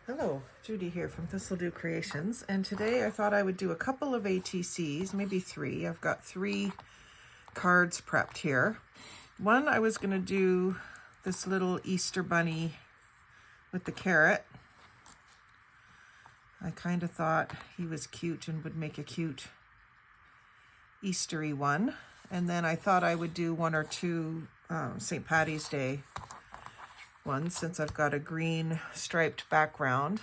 Hello, Judy here from Thistledew Creations, and today I thought I would do a couple of ATCs, maybe three. I've got 3 cards prepped here. One, I was going to do this little Easter bunny with the carrot. I kind of thought he was cute and would make a cute Eastery one. And then I thought I would do 1 or 2 St. Patty's Day one, since I've got a green striped background.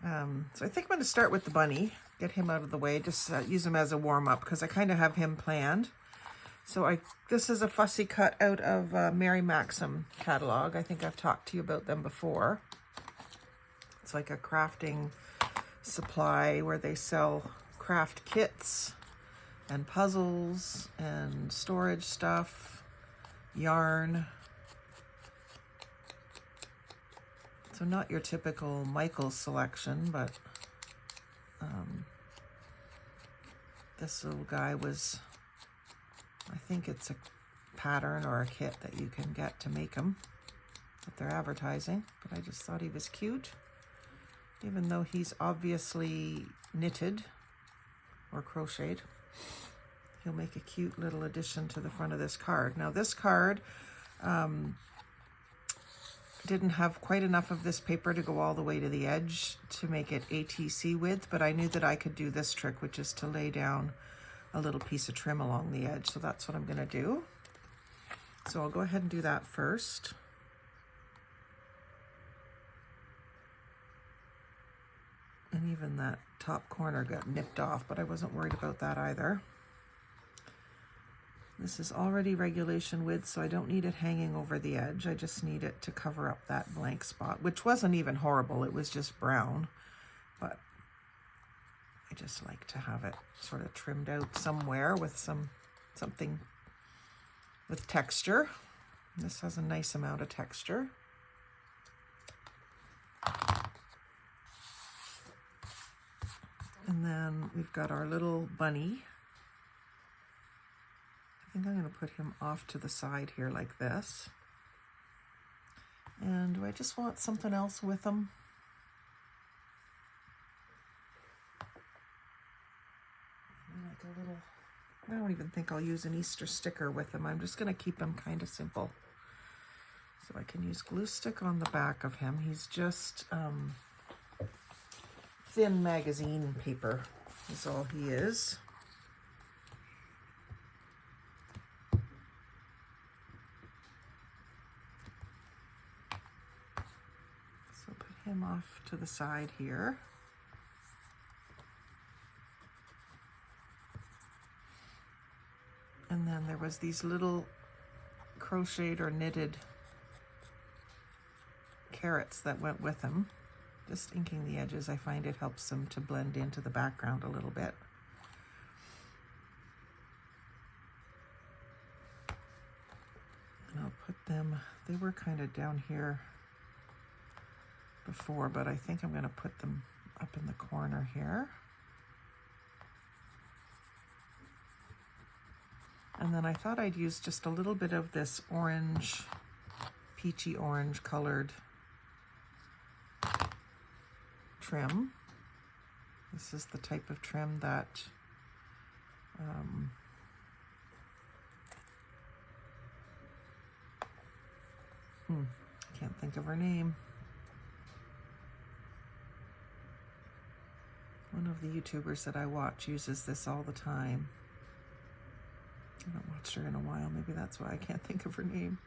So I think I'm going to start with the bunny, get him out of the way, just use him as a warm-up because I kind of have him planned. So this is a fussy cut out of Mary Maxim catalog. I think I've talked to you about them before. It's like a crafting supply where they sell craft kits and puzzles and storage stuff, yarn. So not your typical Michael's selection, but this little guy was, I think it's a pattern or a kit that you can get to make them that they're advertising, but I just thought he was cute, even though he's obviously knitted or crocheted. He'll make a cute little addition to the front of this card. Now this card, didn't have quite enough of this paper to go all the way to the edge to make it ATC width, but I knew that I could do this trick, which is to lay down a little piece of trim along the edge. So that's what I'm going to do. So I'll go ahead and do that first. And even that top corner got nipped off, but I wasn't worried about that either. This is already regulation width, so I don't need it hanging over the edge. I just need it to cover up that blank spot, which wasn't even horrible. It was just brown, but I just like to have it sort of trimmed out somewhere with something with texture. This has a nice amount of texture. And then we've got our little bunny. I think I'm going to put him off to the side here like this. And do I just want something else with him? Like a little, I don't even think I'll use an Easter sticker with him. I'm just going to keep him kind of simple. So I can use glue stick on the back of him. He's just thin magazine paper is all he is. Him off to the side here. And then there was these little crocheted or knitted carrots that went with him. Just inking the edges, I find it helps them to blend into the background a little bit. And I'll put them, they were kind of down here before, but I think I'm going to put them up in the corner here. And then I thought I'd use just a little bit of this orange, peachy orange colored trim. This is the type of trim that can't think of her name. One of the YouTubers that I watch uses this all the time. I haven't watched her in a while. Maybe that's why I can't think of her name.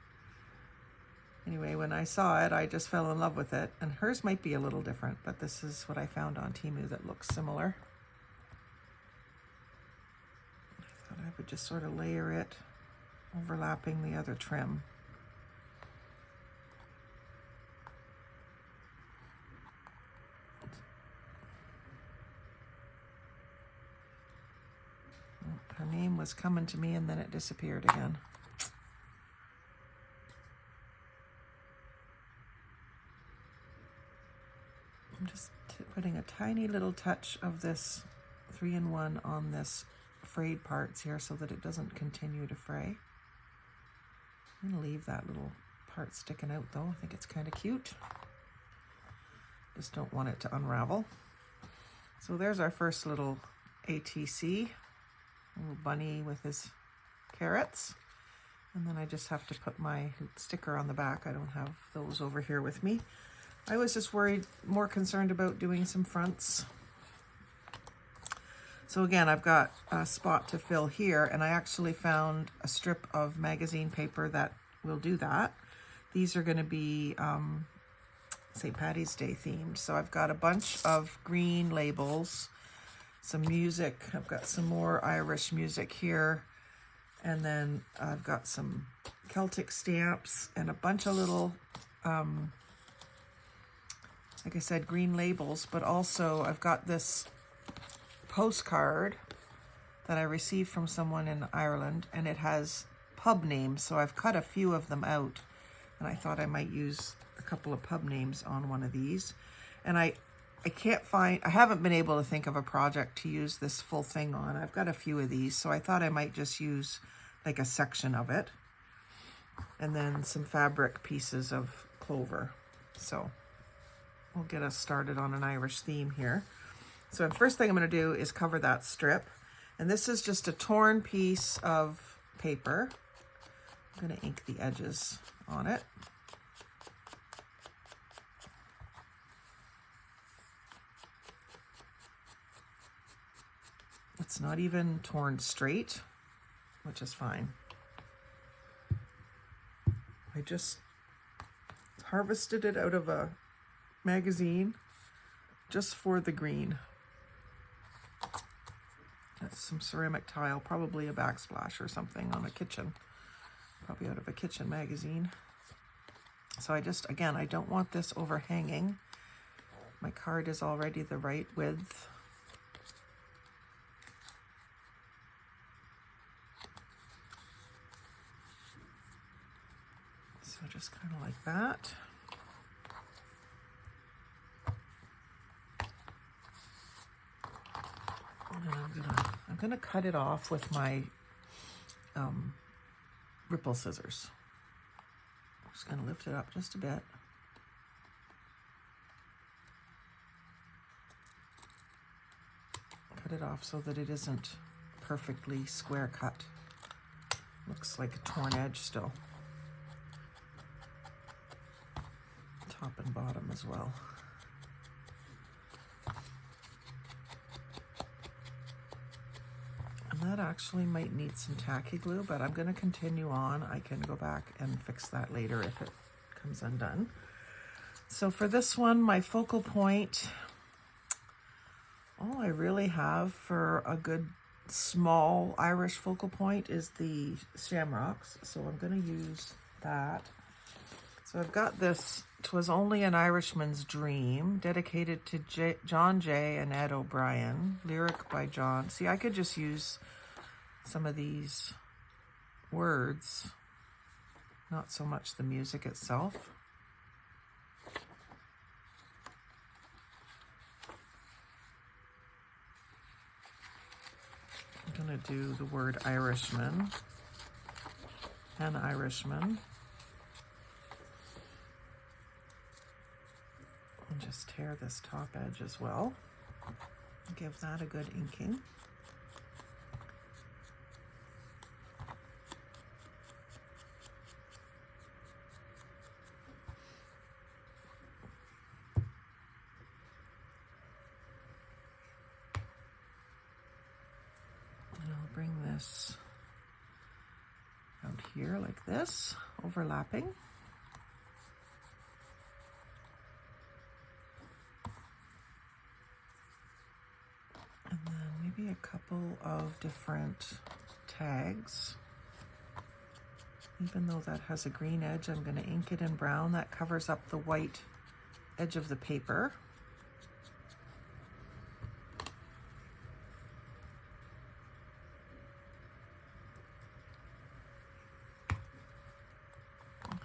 Anyway, when I saw it, I just fell in love with it. And hers might be a little different, but this is what I found on Temu that looks similar. I thought I would just sort of layer it, overlapping the other trim. Her name was coming to me and then it disappeared again. I'm just putting a tiny little touch of this 3-in-1 on this frayed parts here so that it doesn't continue to fray. I'm going to leave that little part sticking out though. I think it's kind of cute. Just don't want it to unravel. So there's our first little ATC, little bunny with his carrots. And then I just have to put my sticker on the back. I don't have those over here with me. I was just more concerned about doing some fronts. So again, I've got a spot to fill here, and I actually found a strip of magazine paper that will do that. These are going to be St. Paddy's Day themed. So I've got a bunch of green labels, some music. I've got some more Irish music here. And then I've got some Celtic stamps and a bunch of little, like I said, green labels. But also I've got this postcard that I received from someone in Ireland, and it has pub names. So I've cut a few of them out, and I thought I might use a couple of pub names on one of these. And I haven't been able to think of a project to use this full thing on. I've got a few of these, so I thought I might just use like a section of it, and then some fabric pieces of clover. So we'll get us started on an Irish theme here. So the first thing I'm going to do is cover that strip. And this is just a torn piece of paper. I'm going to ink the edges on it. It's not even torn straight, which is fine. I just harvested it out of a magazine just for the green. That's some ceramic tile, probably a backsplash or something on a kitchen, probably out of a kitchen magazine. So again, I don't want this overhanging. My card is already the right width. So just kind of like that. And I'm gonna cut it off with my ripple scissors. I'm just gonna lift it up just a bit. Cut it off so that it isn't perfectly square cut. Looks like a torn edge still. Top and bottom as well. That actually might need some tacky glue, but I'm going to continue on. I can go back and fix that later if it comes undone. So for this one, my focal point, all I really have for a good small Irish focal point is the shamrocks. So I'm going to use that. So I've got this, "'Twas Only an Irishman's Dream," dedicated to John Jay and Ed O'Brien, lyric by John. See, I could just use some of these words, not so much the music itself. I'm going to do the word Irishman, an Irishman. And just tear this top edge as well. Give that a good inking. And I'll bring this out here like this, overlapping. And then maybe a couple of different tags. Even though that has a green edge, I'm going to ink it in brown. That covers up the white edge of the paper.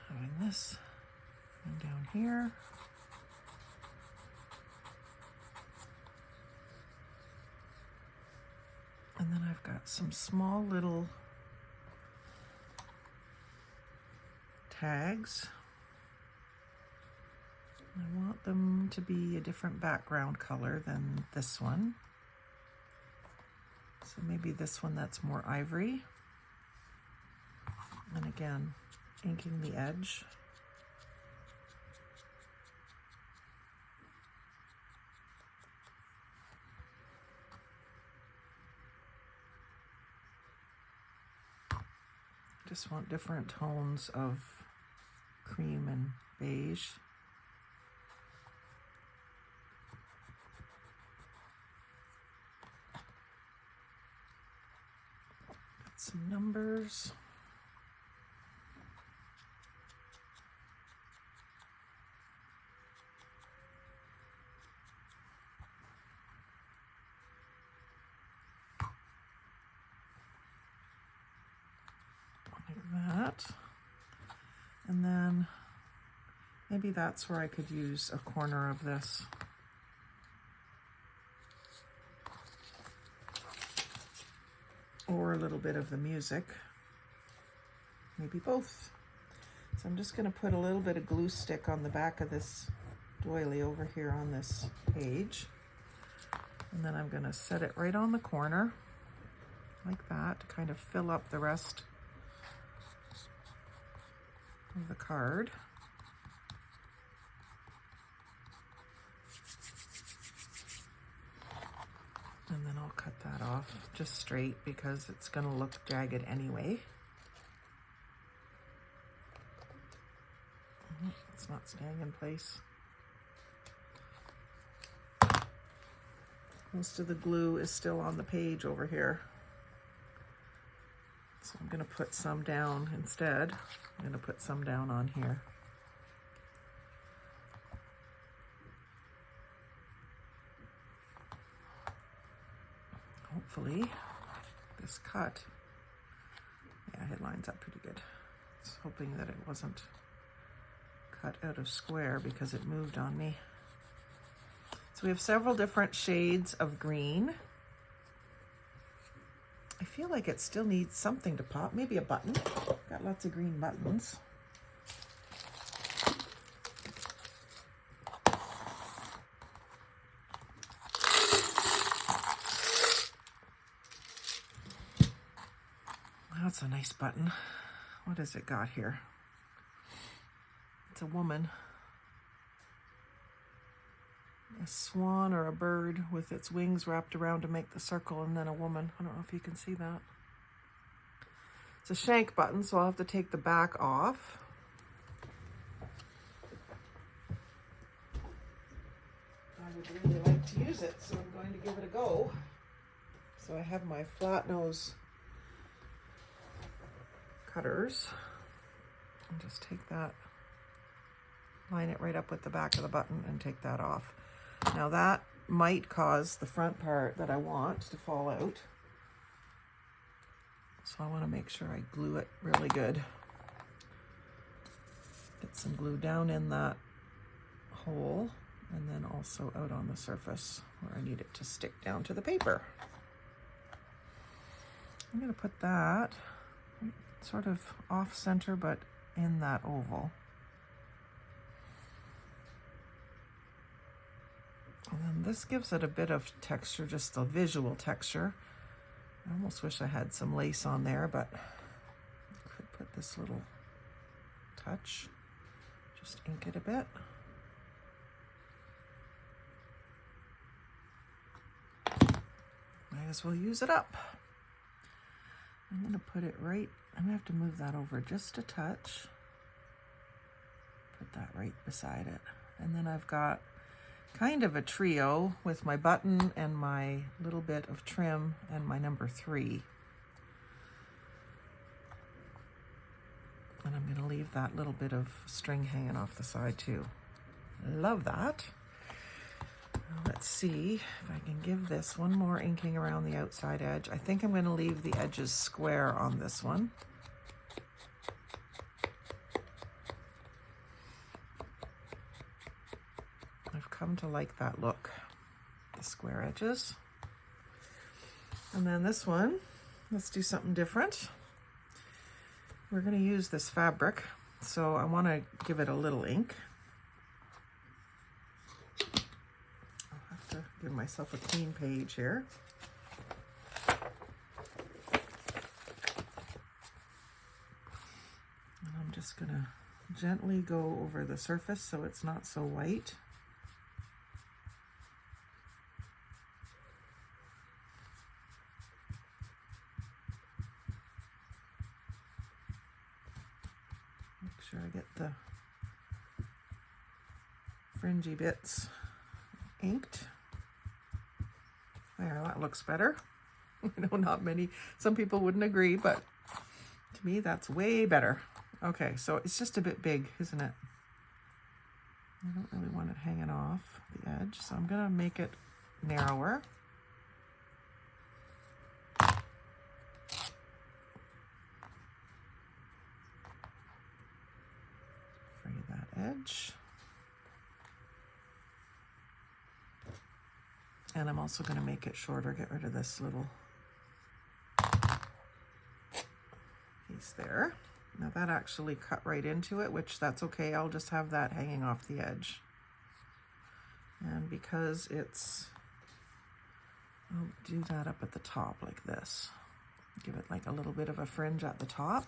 Having this going down here. And then I've got some small little tags. I want them to be a different background color than this one. So maybe this one that's more ivory. And again, inking the edge. Just want different tones of cream and beige. Got some numbers. That, and then maybe that's where I could use a corner of this. Or a little bit of the music, maybe both. So I'm just going to put a little bit of glue stick on the back of this doily over here on this page, and then I'm going to set it right on the corner like that to kind of fill up the rest of the card. And then I'll cut that off just straight because it's going to look jagged anyway. It's not staying in place. Most of the glue is still on the page over here. So I'm going to put some down instead. I'm going to put some down on here. Hopefully this cut, yeah, it lines up pretty good. I was hoping that it wasn't cut out of square because it moved on me. So we have several different shades of green. I feel like it still needs something to pop, maybe a button. Got lots of green buttons. That's a nice button. What has it got here? It's a woman. A swan or a bird with its wings wrapped around to make the circle, and then a woman. I don't know if you can see that. It's a shank button, so I'll have to take the back off. I would really like to use it, so I'm going to give it a go. So I have my flat nose cutters. And just take that, line it right up with the back of the button and take that off. Now that might cause the front part that I want to fall out. So I want to make sure I glue it really good. Get some glue down in that hole and then also out on the surface where I need it to stick down to the paper. I'm going to put that sort of off center but in that oval. And then this gives it a bit of texture, just a visual texture. I almost wish I had some lace on there, but I could put this little touch. Just ink it a bit. Might as well use it up. I'm going to put it right, I'm going to have to move that over just a touch. Put that right beside it. And then I've got kind of a trio with my button and my little bit of trim and my number 3. And I'm going to leave that little bit of string hanging off the side too. Love that. Now let's see if I can give this one more inking around the outside edge. I think I'm going to leave the edges square on this one. I've come to like that look, the square edges. And then this one, let's do something different. We're going to use this fabric, so I want to give it a little ink. Making myself a clean page here. And I'm just gonna gently go over the surface so it's not so white. Make sure I get the fringy bits inked. There, that looks better. I know not many, some people wouldn't agree, but to me that's way better. Okay, so it's just a bit big, isn't it? I don't really want it hanging off the edge, so I'm gonna make it narrower. Free that edge. And I'm also going to make it shorter, get rid of this little piece there. Now that actually cut right into it, which that's okay. I'll just have that hanging off the edge. And because it's, I'll do that up at the top like this. Give it like a little bit of a fringe at the top.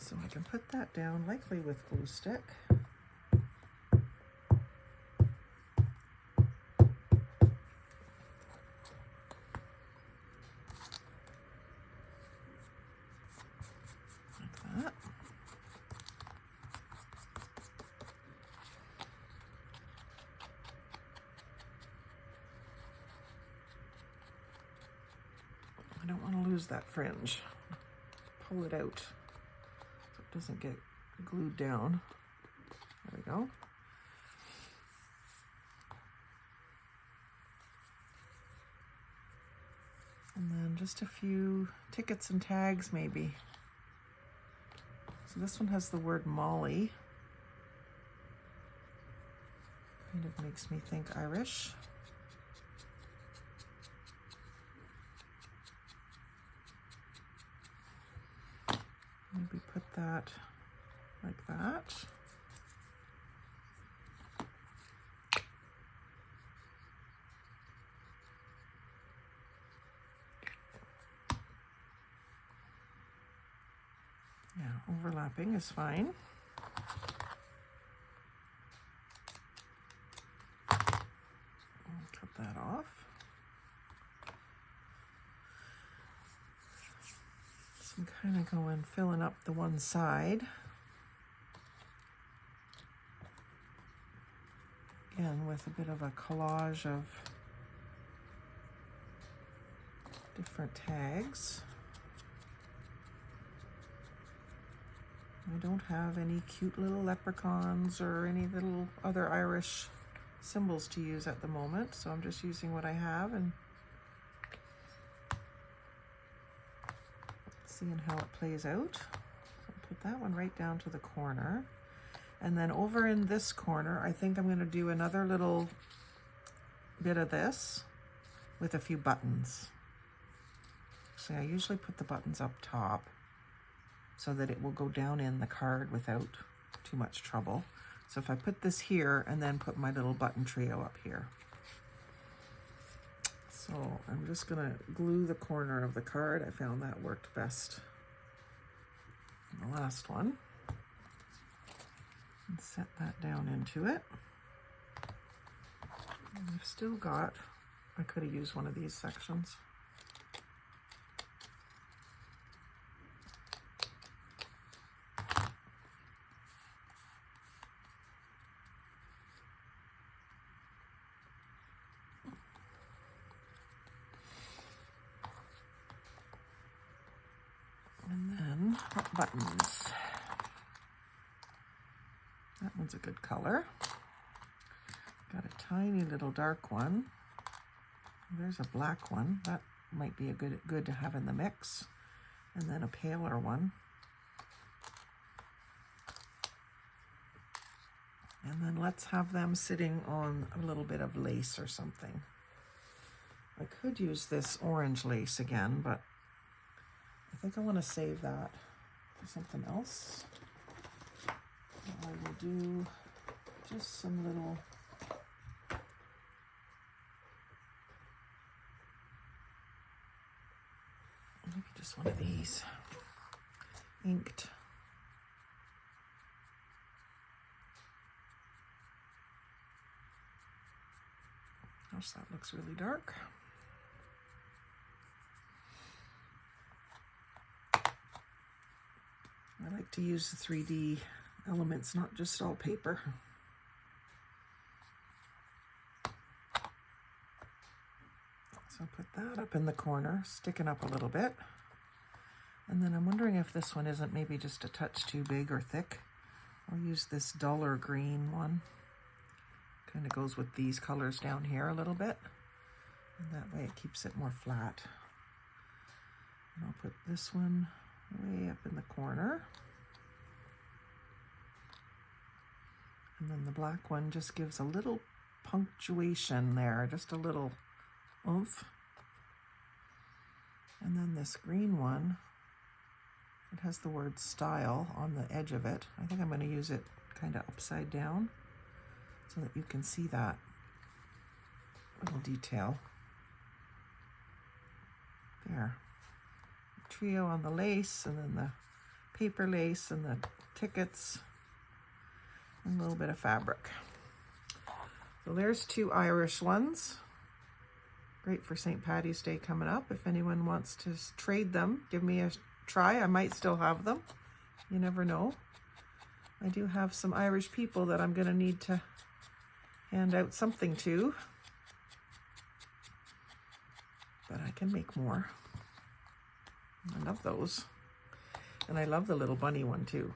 So I can put that down likely with glue stick. I don't want to lose that fringe. Pull it out so it doesn't get glued down. There we go. And then just a few tickets and tags maybe. So this one has the word Molly. Kind of makes me think Irish. Maybe put that like that. Yeah, overlapping is fine. I'll cut that off. So I'm kind of going, filling up the one side. Again, with a bit of a collage of different tags. I don't have any cute little leprechauns or any little other Irish symbols to use at the moment, so I'm just using what I have and seeing how it plays out. So I'll put that one right down to the corner. And then over in this corner, I think I'm going to do another little bit of this with a few buttons. So I usually put the buttons up top so that it will go down in the card without too much trouble. So if I put this here and then put my little button trio up here. So I'm just gonna glue the corner of the card. I found that worked best in the last one. And set that down into it. And I've still got, I could have used one of these sections. And then buttons. That one's a good color. Got a tiny little dark one. There's a black one. That might be a good to have in the mix. And then a paler one. And then let's have them sitting on a little bit of lace or something. I could use this orange lace again, but I think I want to save that for something else. I will do Just some little maybe just one of these inked. Gosh, that looks really dark. I like to use the 3D elements, not just all paper. So put that up in the corner, sticking up a little bit. And then I'm wondering if this one isn't maybe just a touch too big or thick. I'll use this duller green one. Kind of goes with these colors down here a little bit. And that way it keeps it more flat. And I'll put this one way up in the corner. And then the black one just gives a little punctuation there, just a little oomph. And then this green one, it has the word style on the edge of it. I think I'm going to use it kind of upside down so that you can see that little detail. There. Trio on the lace, and then the paper lace and the tickets, and a little bit of fabric. So there's 2 Irish ones. Great for St. Paddy's Day coming up. If anyone wants to trade them, give me a try. I might still have them. You never know. I do have some Irish people that I'm going to need to hand out something to. But I can make more. I love those. And I love the little bunny one too.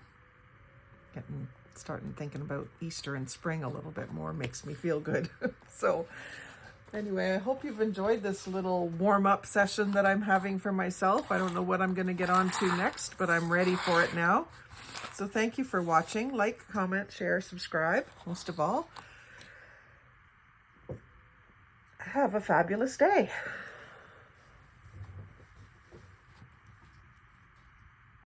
Starting thinking about Easter and spring a little bit more makes me feel good. So anyway, I hope you've enjoyed this little warm-up session that I'm having for myself. I don't know what I'm going to get on to next, but I'm ready for it now. So thank you for watching. Like, comment, share, subscribe, most of all. Have a fabulous day.